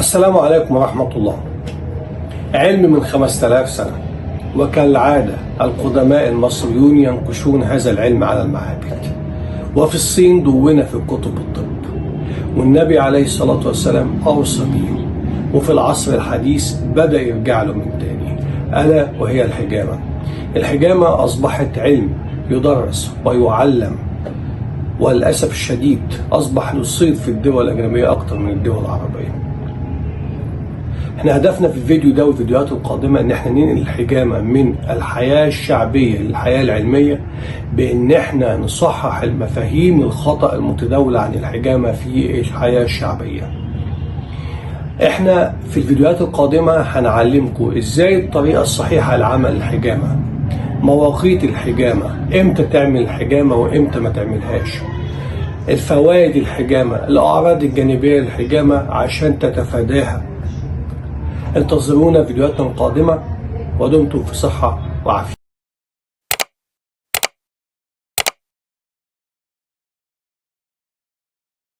السلام عليكم ورحمة الله. علم من 5000 سنة، وكالعادة القدماء المصريون ينقشون هذا العلم على المعابد، وفي الصين دون في كتب الطب، والنبي عليه الصلاة والسلام أوصى به، وفي العصر الحديث بدأ يرجع له من تاني، ألا وهي الحجامة. الحجامة أصبحت علم يدرس ويعلم، وللأسف الشديد أصبح يصيد في الدول الأجنبية أكتر من الدول العربية. احنا هدفنا في الفيديو ده والفيديوهات القادمة ان احنا ننقل الحجامة من الحياة الشعبية للحياة العلمية، بان احنا نصحح المفاهيم الخطأ المتداولة عن الحجامة في الحياة الشعبية. احنا في الفيديوهات القادمة هنعلمكم ازاي الطريقة الصحيحة لعمل الحجامة، مواقيت الحجامة، امتى تعمل الحجامة وامتى ما تعملهاش، الفوائد الحجامة، الاعراض الجانبية للحجامة عشان تتفاداها. انتظرونا في فيديوهاتنا القادمة، ودمتم في صحة وعافية.